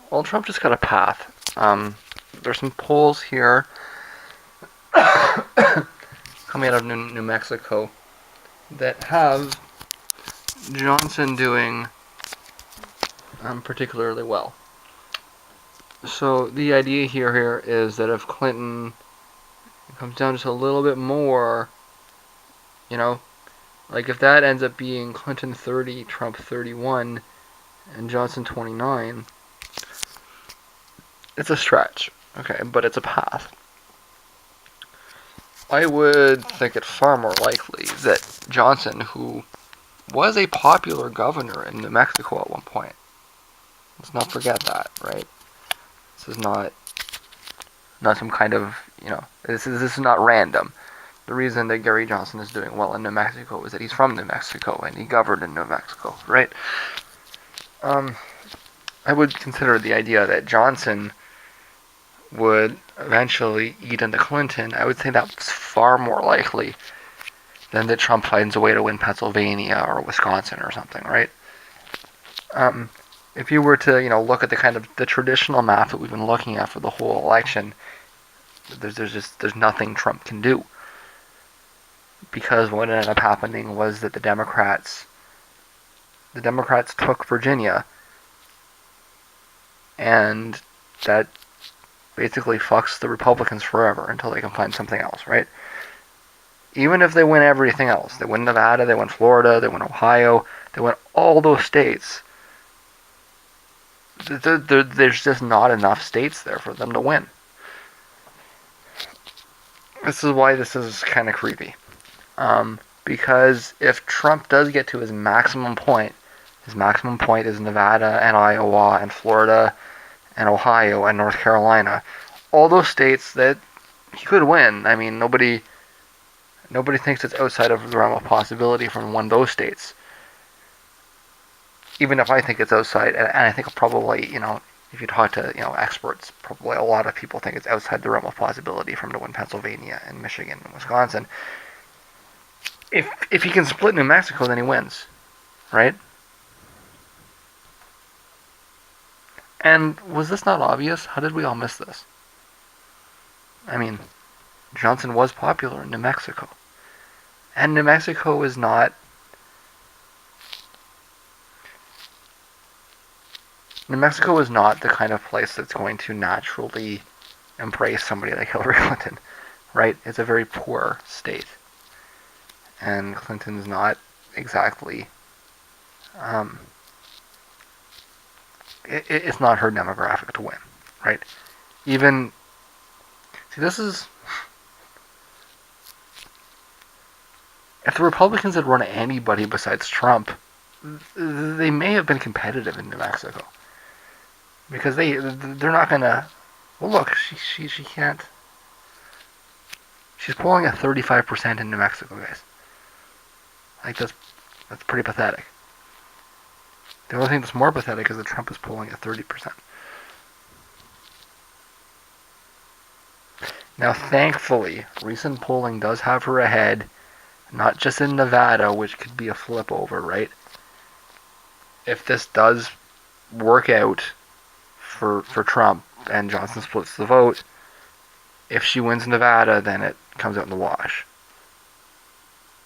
Well, Trump just got a path. There's some polls here coming out of New Mexico that have Johnson doing particularly well. So the idea here is that if Clinton comes down just a little bit more, you know, like if that ends up being Clinton 30, Trump 31, and Johnson 29, it's a stretch, okay, but it's a path. I would think it far more likely that Johnson, who was a popular governor in New Mexico at one point, let's not forget that, right? This is not some kind of, this is not random. The reason that Gary Johnson is doing well in New Mexico is that he's from New Mexico and he governed in New Mexico, right? Um, I would consider the idea that Johnson would eventually eat into Clinton. I would say that's far more likely than that Trump finds a way to win Pennsylvania or Wisconsin or something, right? Um, if you were to, look at the kind of the traditional map that we've been looking at for the whole election, there's nothing Trump can do, because what ended up happening was that the Democrats took Virginia, and that basically fucks the Republicans forever until they can find something else, right? Even if they win everything else, they win Nevada, they win Florida, they win Ohio, they win all those states, there's just not enough states there for them to win. This is why this is kind of creepy. Because if Trump does get to his maximum point is Nevada and Iowa and Florida and Ohio and North Carolina. All those states that he could win. I mean, nobody thinks it's outside of the realm of possibility from one of those states. Even if I think it's outside, and I think probably, if you talk to, experts, probably a lot of people think it's outside the realm of possibility for him to win Pennsylvania and Michigan and Wisconsin. If he can split New Mexico, then he wins, right? And was this not obvious? How did we all miss this? I mean, Johnson was popular in New Mexico. And New Mexico is not... New Mexico is not the kind of place that's going to naturally embrace somebody like Hillary Clinton, right? It's a very poor state. And Clinton's not exactly... it's not her demographic to win, right? Even... See, this is... If the Republicans had run anybody besides Trump, they may have been competitive in New Mexico, because they're not gonna. Well, look, she can't. She's polling at 35% in New Mexico, guys. Like that's pretty pathetic. The only thing that's more pathetic is that Trump is polling at 30%. Now, thankfully, recent polling does have her ahead, not just in Nevada, which could be a flip over, right? If this does work out for Trump and Johnson splits the vote, if she wins Nevada, then it comes out in the wash.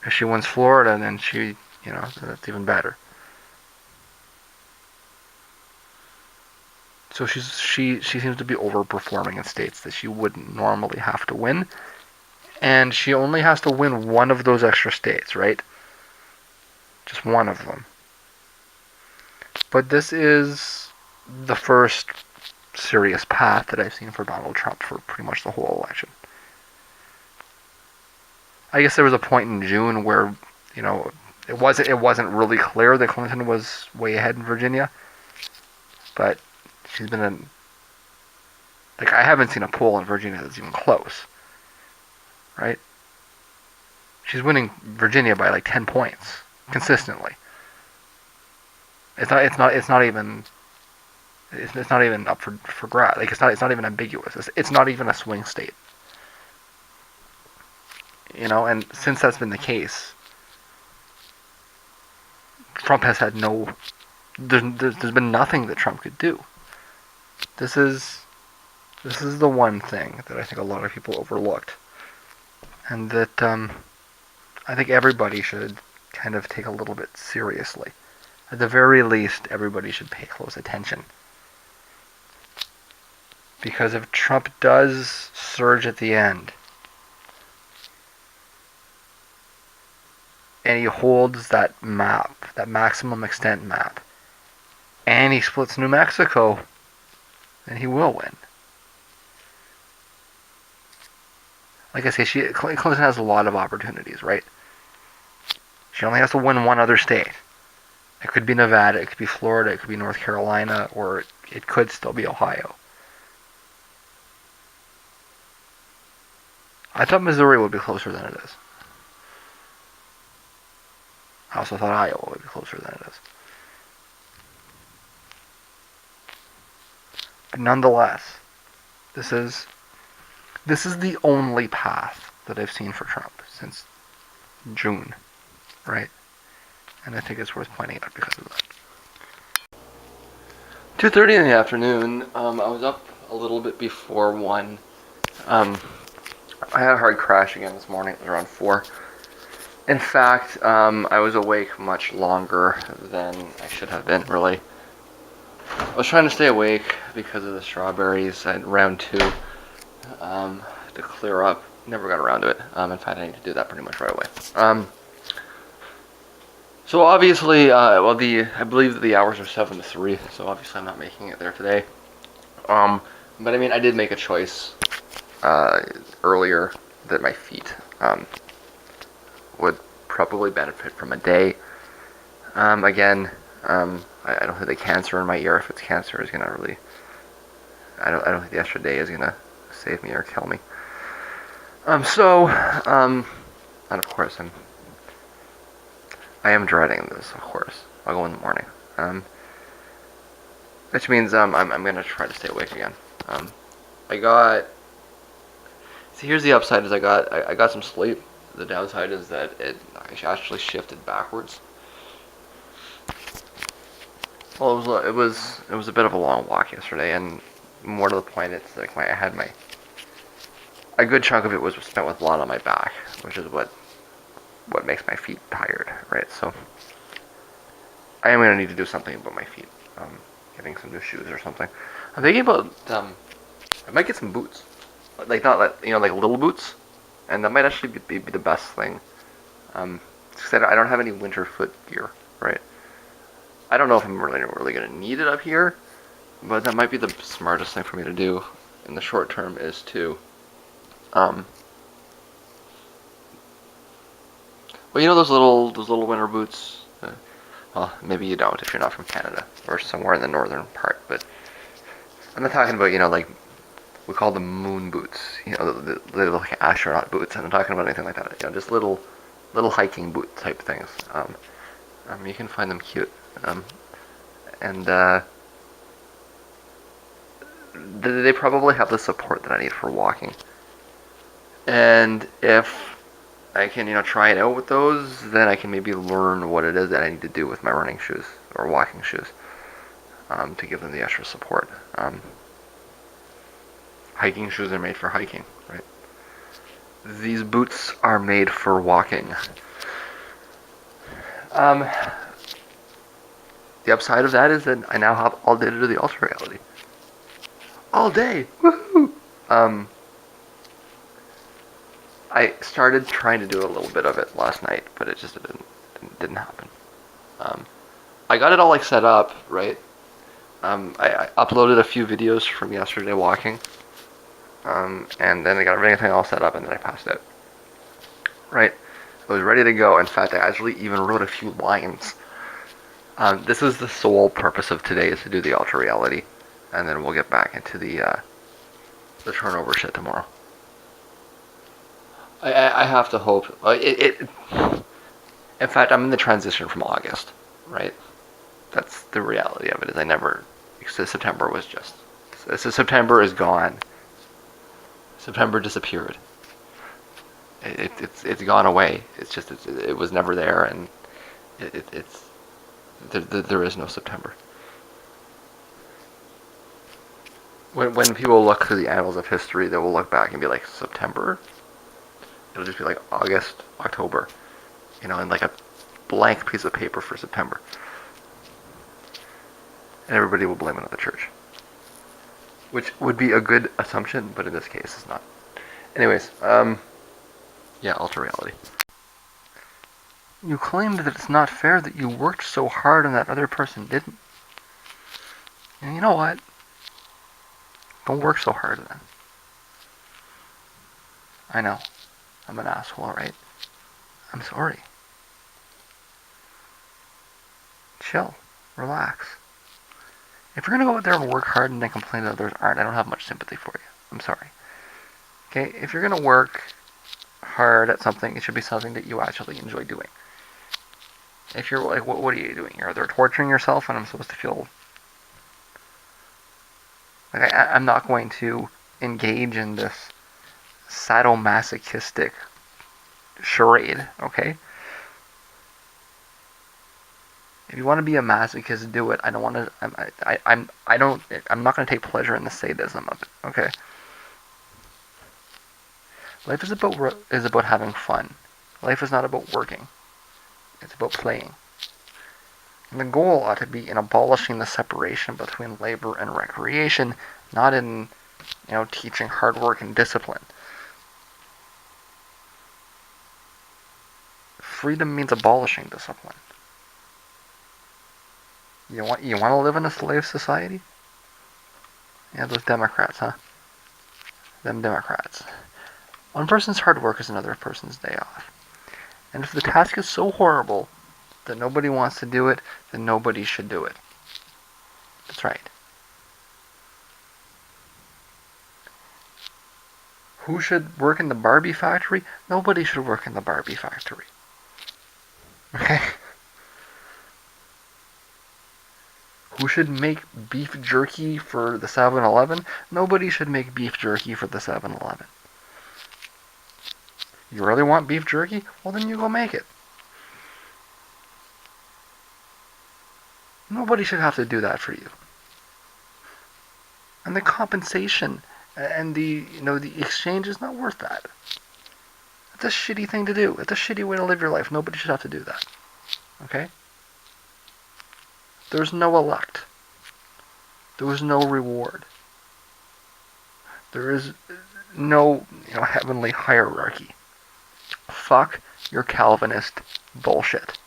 If she wins Florida, then that's even better. So she seems to be overperforming in states that she wouldn't normally have to win, and she only has to win one of those extra states, right? Just one of them. But this is the first serious path that I've seen for Donald Trump for pretty much the whole election. I guess there was a point in June where, it wasn't really clear that Clinton was way ahead in Virginia, but she's been in... Like, I haven't seen a poll in Virginia that's even close, right? She's winning Virginia by like 10 points consistently. It's not even up for grabs. Like, it's not even ambiguous. It's not even a swing state. And since that's been the case, Trump has had no... There's been nothing that Trump could do. This is the one thing that I think a lot of people overlooked, and that I think everybody should kind of take a little bit seriously. At the very least, everybody should pay close attention. Because if Trump does surge at the end, and he holds that map, that maximum extent map, and he splits New Mexico, then he will win. Like I say, Clinton has a lot of opportunities, right? She only has to win one other state. It could be Nevada, it could be Florida, it could be North Carolina, or it could still be Ohio. I thought Missouri would be closer than it is. I also thought Iowa would be closer than it is. But nonetheless, this is the only path that I've seen for Trump since June, right? And I think it's worth pointing out because of that. 2:30 in the afternoon. I was up a little bit before 1. I had a hard crash again this morning. It was around 4. In fact, I was awake much longer than I should have been, really. I was trying to stay awake because of the strawberries at round 2 to clear up. Never got around to it. In fact, I need to do that pretty much right away. So obviously, I believe that the hours are 7 to 3, so obviously I'm not making it there today. But I mean, I did make a choice earlier that my feet would probably benefit from a day. Again, I don't think the cancer in my ear, if it's cancer, is gonna really. I don't think the extra day is gonna save me or kill me. And of course I am dreading this. Of course, I'll go in the morning. Which means I'm gonna try to stay awake again. See, here's the upside: is I got some sleep. The downside is that it actually shifted backwards. Well, it was a bit of a long walk yesterday, and more to the point, it's like a good chunk of it was spent with blood on my back, which is what makes my feet tired, right? So I am gonna need to do something about my feet, getting some new shoes or something. I'm thinking about I might get some boots, like not like like little boots, and that might actually be the best thing. Because I don't have any winter foot gear, right? I don't know if I'm really gonna need it up here, but that might be the smartest thing for me to do in the short term is to, well, those little winter boots. Well, maybe you don't if you're not from Canada or somewhere in the northern part, but I'm not talking about like we call them moon boots, the little like astronaut boots. I'm not talking about anything like that. Just little hiking boot type things. You can find them cute. And they probably have the support that I need for walking. And if I can, try it out with those, then I can maybe learn what it is that I need to do with my running shoes or walking shoes to give them the extra support. Hiking shoes are made for hiking, right? These boots are made for walking. The upside of that is that I now have all day to do the ultra reality. All day! Woohoo! I started trying to do a little bit of it last night, but it just didn't happen. I got it all set up, right? I uploaded a few videos from yesterday walking, and then I got everything all set up, and then I passed out. Right? I was ready to go. In fact, I actually even wrote a few lines. This is the sole purpose of today, is to do the ultra reality, and then we'll get back into the turnover shit tomorrow. I have to hope. In fact, I'm in the transition from August, right? That's the reality of it. September was just. September is gone. September disappeared. It's gone away. It's just it was never there, and there is no September. when people look through the annals of history, they will look back and be like, September? It'll just be like August, October, and like a blank piece of paper for September. And everybody will blame it on the church. Which would be a good assumption, but in this case, it's not. Anyways, yeah, alter reality. You claimed that it's not fair that you worked so hard and that other person didn't. And you know what? Don't work so hard then. I know. I'm an asshole, right? I'm sorry. Chill. Relax. If you're gonna go out there and work hard and then complain that others aren't, I don't have much sympathy for you. I'm sorry. Okay? If you're gonna work hard at something, it should be something that you actually enjoy doing. If you're like, what are you doing? You're either torturing yourself and I'm supposed to feel... Like, I'm not going to engage in this sadomasochistic charade, okay? If you want to be a masochist, do it. I don't want to. I'm not going to take pleasure in the sadism of it. Okay. Life is about having fun. Life is not about working. It's about playing. And the goal ought to be in abolishing the separation between labor and recreation, not in, teaching hard work and discipline. Freedom means abolishing discipline. You want to live in a slave society? Yeah, those Democrats, huh? Them Democrats. One person's hard work is another person's day off. And if the task is so horrible that nobody wants to do it, then nobody should do it. That's right. Who should work in the Barbie factory? Nobody should work in the Barbie factory. Okay? Who should make beef jerky for the 7-Eleven? Nobody should make beef jerky for the 7-Eleven. You really want beef jerky? Well, then you go make it. Nobody should have to do that for you. And the compensation and the exchange is not worth that. It's a shitty thing to do. It's a shitty way to live your life. Nobody should have to do that. Okay? There's no elect. There was no reward. There is no, heavenly hierarchy. Fuck your Calvinist bullshit.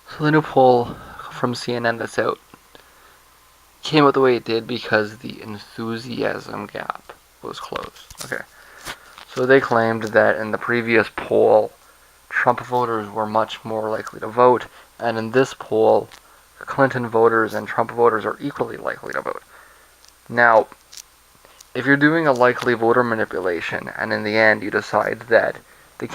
So the new poll from CNN that's out came out the way it did because the enthusiasm gap was closed. Okay. So they claimed that in the previous poll, Trump voters were much more likely to vote, and in this poll, Clinton voters and Trump voters are equally likely to vote. Now, if you're doing a likely voter manipulation, and in the end you decide that the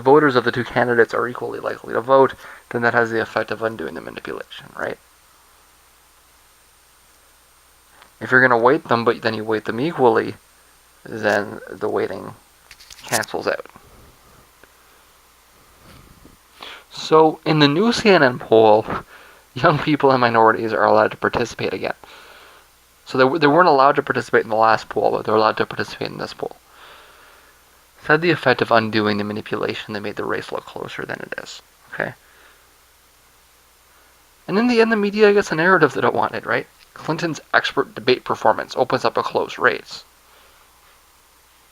voters of the two candidates are equally likely to vote, then that has the effect of undoing the manipulation, right? If you're going to weight them, but then you weight them equally, then the weighting cancels out. So, in the new CNN poll, young people and minorities are allowed to participate again. So they weren't allowed to participate in the last poll, but they're allowed to participate in this poll. It had the effect of undoing the manipulation that made the race look closer than it is. Okay? And in the end, the media gets a narrative that it wanted, right? Clinton's expert debate performance opens up a close race.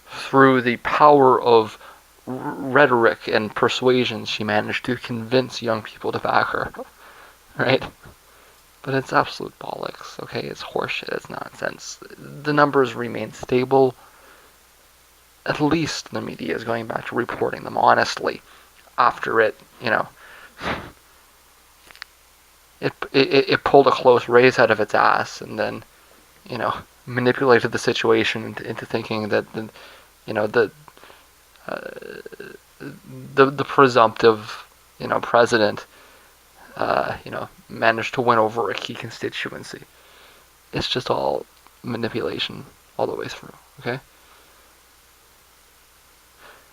Through the power of rhetoric and persuasion, she managed to convince young people to back her. Right? But it's absolute bollocks, okay? It's horseshit, it's nonsense. The numbers remain stable. At least the media is going back to reporting them honestly after it, it pulled a close race out of its ass and then, manipulated the situation into thinking that, the presumptive, president, managed to win over a key constituency. It's just all manipulation all the way through, okay?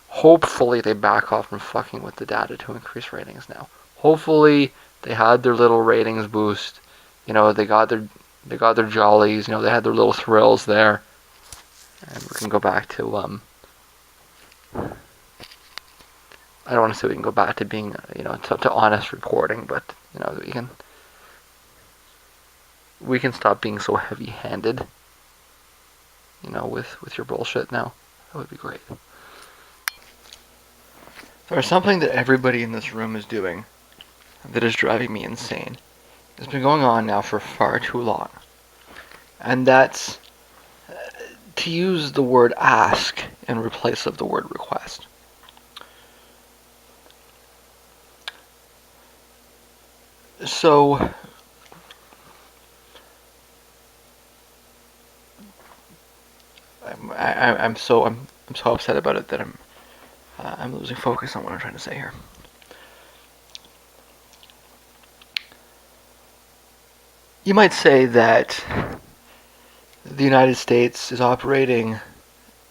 Hopefully they back off from fucking with the data to increase ratings now. Hopefully they had their little ratings boost, they got their jollies. They had their little thrills there, and we can go back to I don't want to say we can go back to being to honest reporting, but we can stop being so heavy-handed, with your bullshit now. That would be great. There's something that everybody in this room is doing that is driving me insane. It's been going on now for far too long. And that's to use the word ask in replace of the word request. So, I'm so upset about it that I'm losing focus on what I'm trying to say here. You might say that the United States is operating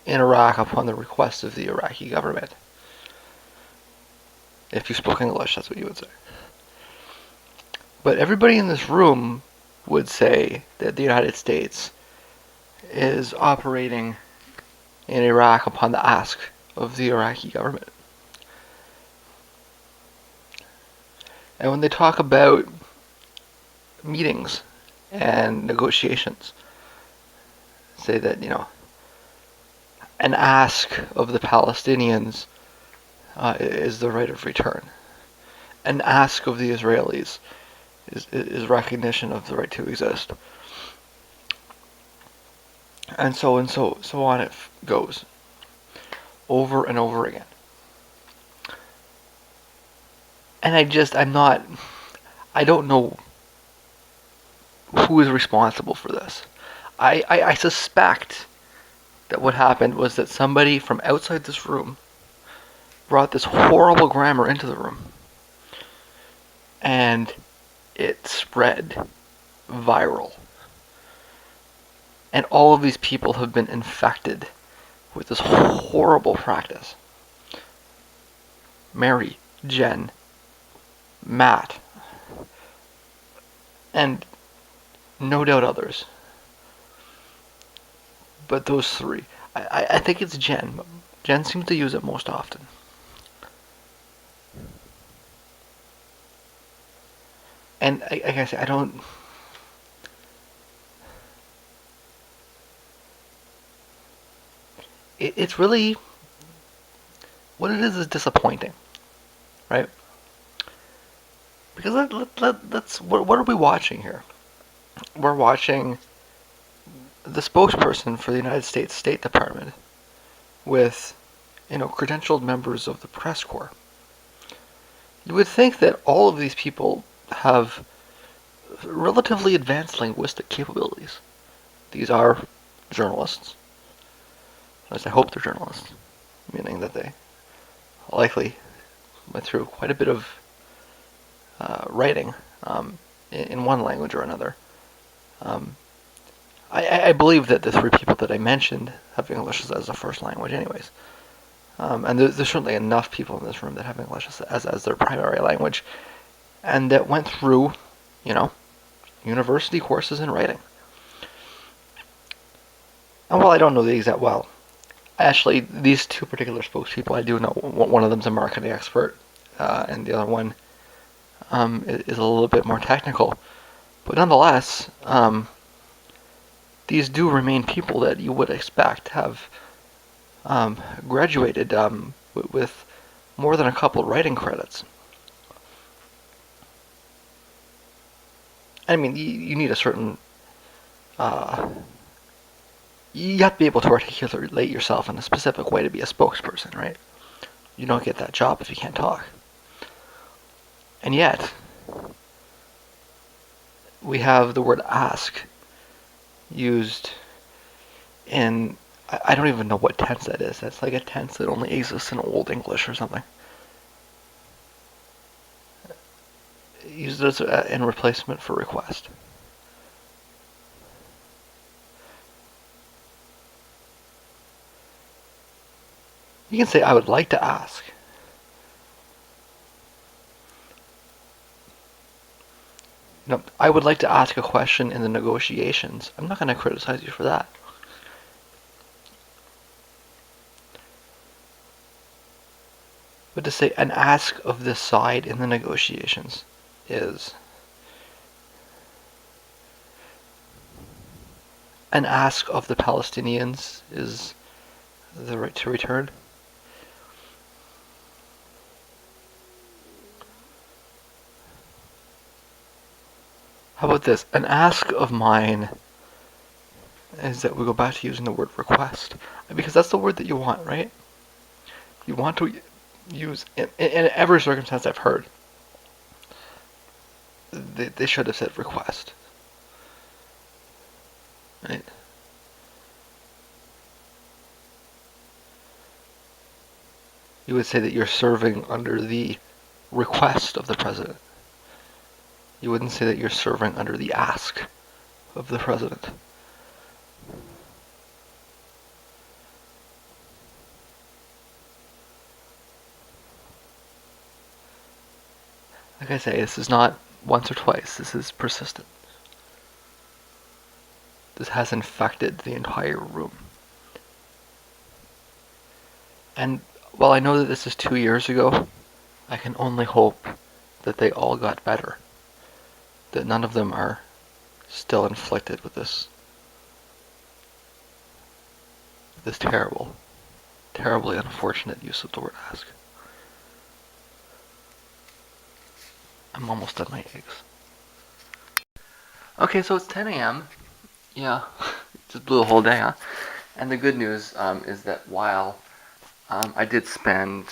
in Iraq upon the request of the Iraqi government. If you spoke English, that's what you would say. But everybody in this room would say that the United States is operating in Iraq upon the ask of the Iraqi government. And when they talk about meetings and negotiations, say that, an ask of the Palestinians is the right of return. An ask of the Israelis is recognition of the right to exist. And so on it goes. Over and over again. And I don't know who is responsible for this. I suspect that what happened was that somebody from outside this room brought this horrible grammar into the room. And it spread viral. And all of these people have been infected with this horrible practice. Mary, Jen, Matt, and no doubt others. But those three. I think it's Jen. Jen seems to use it most often. And like I say, I don't... It's really... What it is disappointing. Right? Because let's... What are we watching here? We're watching the spokesperson for the United States State Department with, credentialed members of the press corps. You would think that all of these people have relatively advanced linguistic capabilities. These are journalists. At least I hope they're journalists, meaning that they likely went through quite a bit of writing in one language or another. I believe that the three people that I mentioned have English as a first language anyways. And there's certainly enough people in this room that have English as their primary language, and that went through, university courses in writing. And while I don't know these that well, actually, these two particular spokespeople I do know. One of them's a marketing expert, and the other one is a little bit more technical. But nonetheless, these do remain people that you would expect have graduated with more than a couple writing credits. I mean, you need a certain... you have to be able to articulate yourself in a specific way to be a spokesperson, right? You don't get that job if you can't talk. And yet, we have the word ask used in... I don't even know what tense that is. That's like a tense that only exists in Old English or something. Used as in replacement for request. You can say, I would like to ask. No, I would like to ask a question in the negotiations. I'm not going to criticize you for that. But to say an ask of this side in the negotiations is an ask of the Palestinians is the right to return. How about this? An ask of mine is that we go back to using the word request. Because that's the word that you want, right? You want to use, in every circumstance I've heard, they should have said request. Right? You would say that you're serving under the request of the president. You wouldn't say that you're serving under the ask of the president. Like I say, this is not once or twice. This is persistent. This has infected the entire room. And while I know that this is 2 years ago, I can only hope that they all got better. That none of them are still inflicted with this terrible, terribly unfortunate use of the word ask. I'm almost done my eggs. Okay, so it's 10 a.m. Yeah, just blew the whole day, huh? And the good news is that while I did spend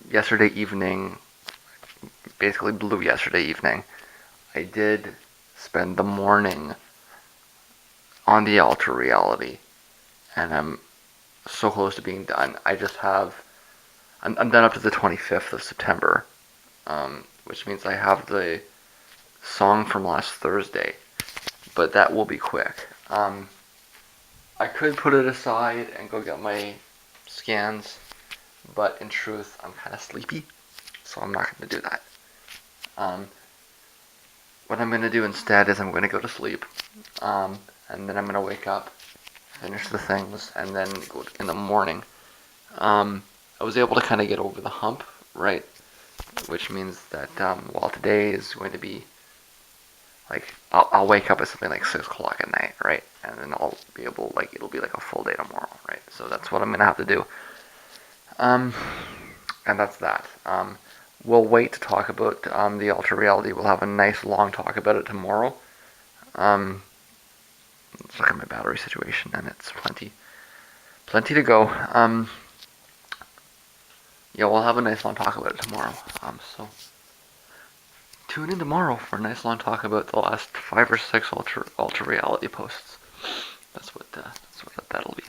yesterday evening, basically blew yesterday evening, I did spend the morning on the alter reality, and I'm so close to being done. I'm done up to the 25th of September, which means I have the song from last Thursday, but that will be quick. I could put it aside and go get my scans, but in truth, I'm kind of sleepy, so I'm not going to do that. What I'm going to do instead is I'm going to go to sleep, and then I'm going to wake up, finish the things, and then go in the morning. I was able to kind of get over the hump, right? Which means that while today is going to be like I'll wake up at something like 6 o'clock at night, right? And then I'll be able it'll be like a full day tomorrow, right? So that's what I'm gonna have to do. And that's that. We'll wait to talk about the alter reality. We'll have a nice long talk about it tomorrow. Let's look at my battery situation, and it's plenty to go. Yeah, we'll have a nice long talk about it tomorrow. So tune in tomorrow for a nice long talk about the last 5 or 6 alter reality posts. That's what that'll be.